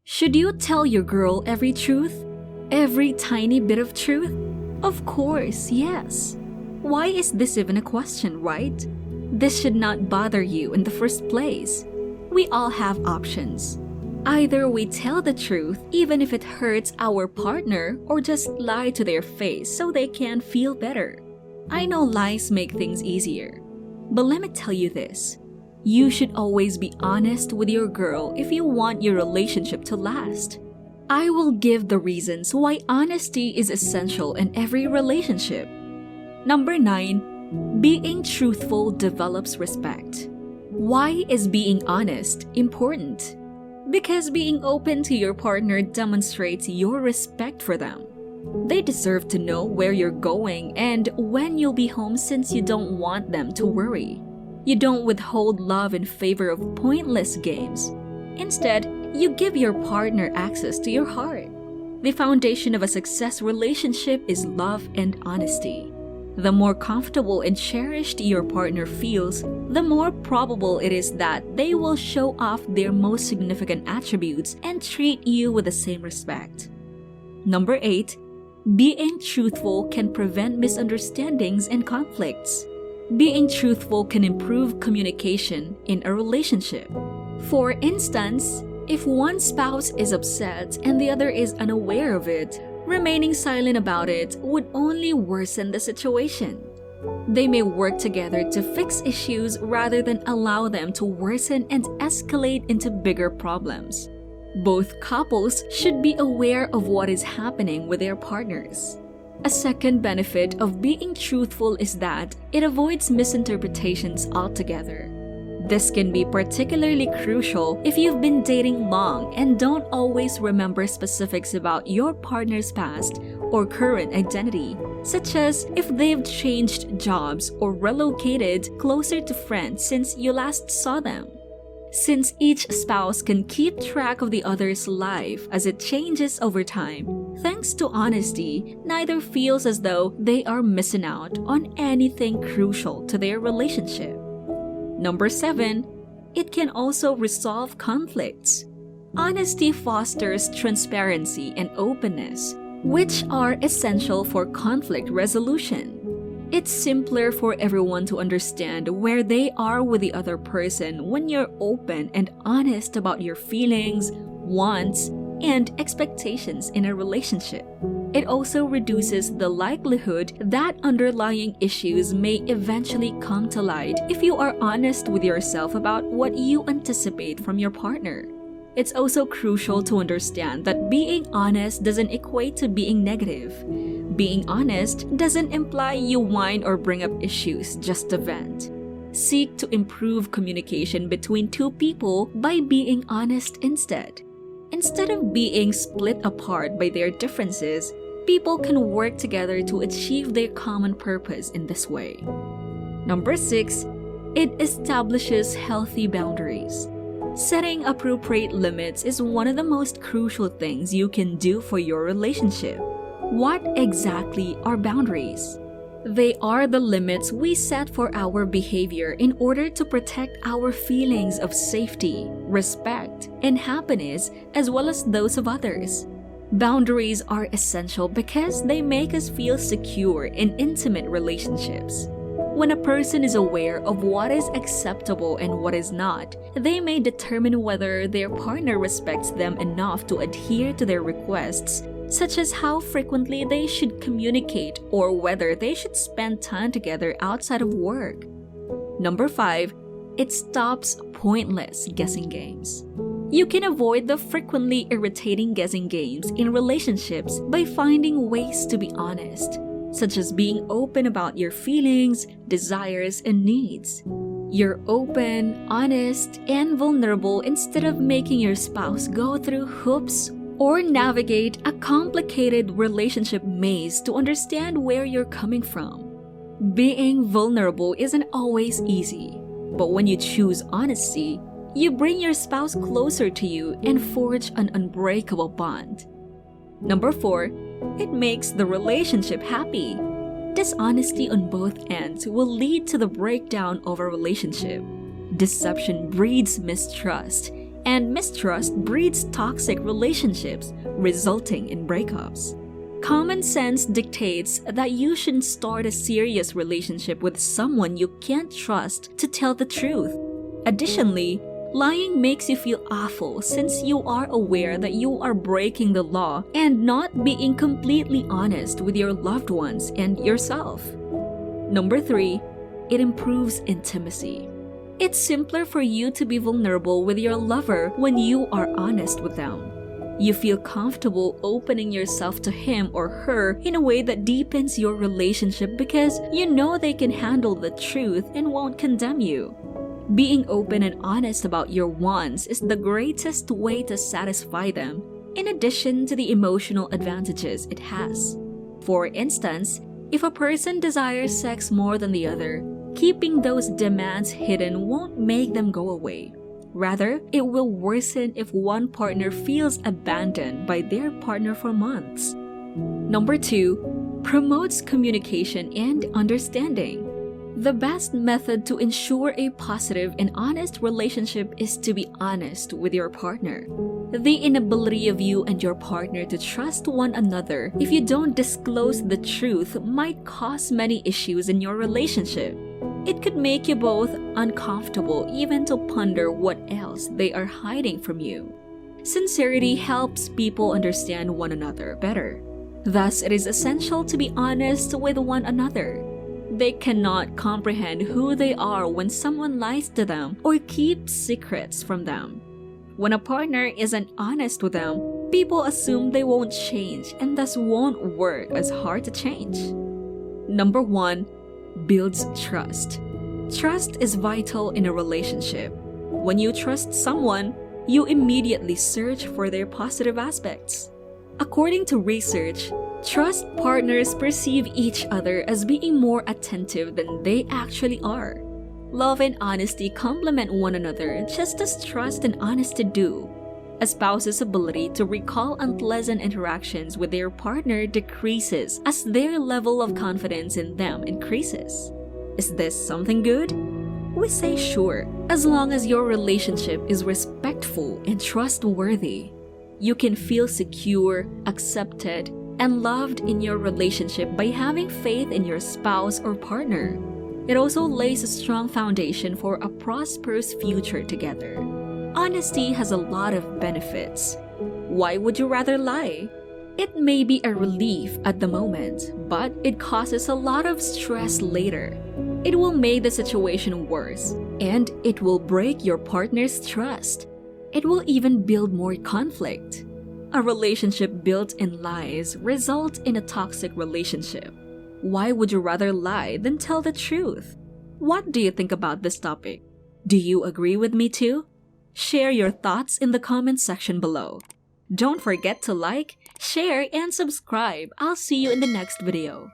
Should you tell your girl every truth? Every tiny bit of truth? Of course, yes. Why is this even a question, right? This should not bother you in the first place. We all have options. Either we tell the truth even if it hurts our partner, or just lie to their face so they can feel better. I know lies make things easier, but let me tell you this. You should always be honest with your girl if you want your relationship to last. I will give the reasons why honesty is essential in every relationship. Number 9, being truthful develops respect. Why is being honest important? Because being open to your partner demonstrates your respect for them. They deserve to know where you're going and when you'll be home, since you don't want them to worry. You don't withhold love in favor of pointless games. Instead, you give your partner access to your heart. The foundation of a successful relationship is love and honesty. The more comfortable and cherished your partner feels, the more probable it is that they will show off their most significant attributes and treat you with the same respect. Number 8, being truthful can prevent misunderstandings and conflicts. Being truthful can improve communication in a relationship. For instance, if one spouse is upset and the other is unaware of it, remaining silent about it would only worsen the situation. They may work together to fix issues rather than allow them to worsen and escalate into bigger problems. Both couples should be aware of what is happening with their partners. A second benefit of being truthful is that it avoids misinterpretations altogether. This can be particularly crucial if you've been dating long and don't always remember specifics about your partner's past or current identity, such as if they've changed jobs or relocated closer to friends since you last saw them. Since each spouse can keep track of the other's life as it changes over time, thanks to honesty, neither feels as though they are missing out on anything crucial to their relationship. Number 7, it can also resolve conflicts. Honesty fosters transparency and openness, which are essential for conflict resolution. It's simpler for everyone to understand where they are with the other person when you're open and honest about your feelings, wants, and expectations in a relationship. It also reduces the likelihood that underlying issues may eventually come to light if you are honest with yourself about what you anticipate from your partner. It's also crucial to understand that being honest doesn't equate to being negative. Being honest doesn't imply you whine or bring up issues just to vent. Seek to improve communication between two people by being honest instead. Instead of being split apart by their differences, people can work together to achieve their common purpose in this way. Number 6, it establishes healthy boundaries. Setting appropriate limits is one of the most crucial things you can do for your relationship. What exactly are boundaries? They are the limits we set for our behavior in order to protect our feelings of safety, respect, and happiness, as well as those of others. Boundaries are essential because they make us feel secure in intimate relationships. When a person is aware of what is acceptable and what is not, they may determine whether their partner respects them enough to adhere to their requests, such as how frequently they should communicate or whether they should spend time together outside of work. Number 5, it stops pointless guessing games. You can avoid the frequently irritating guessing games in relationships by finding ways to be honest, such as being open about your feelings, desires, and needs. You're open, honest, and vulnerable instead of making your spouse go through hoops or navigate a complicated relationship maze to understand where you're coming from. Being vulnerable isn't always easy, but when you choose honesty, you bring your spouse closer to you and forge an unbreakable bond. Number 4, it makes the relationship happy. Dishonesty on both ends will lead to the breakdown of a relationship. Deception breeds mistrust, And mistrust breeds toxic relationships, resulting in breakups. Common sense dictates that you shouldn't start a serious relationship with someone you can't trust to tell the truth. Additionally, lying makes you feel awful since you are aware that you are breaking the law and not being completely honest with your loved ones and yourself. Number 3, it improves intimacy. It's simpler for you to be vulnerable with your lover when you are honest with them. You feel comfortable opening yourself to him or her in a way that deepens your relationship because you know they can handle the truth and won't condemn you. Being open and honest about your wants is the greatest way to satisfy them, in addition to the emotional advantages it has. For instance, if a person desires sex more than the other, keeping those demands hidden won't make them go away. Rather, it will worsen if one partner feels abandoned by their partner for months. Number 2, promotes communication and understanding. The best method to ensure a positive and honest relationship is to be honest with your partner. The inability of you and your partner to trust one another if you don't disclose the truth might cause many issues in your relationship. It could make you both uncomfortable even to ponder what else they are hiding from you. Sincerity helps people understand one another better. Thus, it is essential to be honest with one another. They cannot comprehend who they are when someone lies to them or keeps secrets from them. When a partner isn't honest with them, people assume they won't change and thus won't work as hard to change. Number 1, builds trust. Trust is vital in a relationship. When you trust someone, you immediately search for their positive aspects. According to research, trust partners perceive each other as being more attentive than they actually are. Love and honesty complement one another just as trust and honesty do. A spouse's ability to recall unpleasant interactions with their partner decreases as their level of confidence in them increases. Is this something good? We say sure, as long as your relationship is respectful and trustworthy. You can feel secure, accepted, and loved in your relationship by having faith in your spouse or partner. It also lays a strong foundation for a prosperous future together. Honesty has a lot of benefits. Why would you rather lie? It may be a relief at the moment, but it causes a lot of stress later. It will make the situation worse, and it will break your partner's trust. It will even build more conflict. A relationship built in lies results in a toxic relationship. Why would you rather lie than tell the truth? What do you think about this topic? Do you agree with me too? Share your thoughts in the comment section below. Don't forget to like, share, and subscribe. I'll see you in the next video.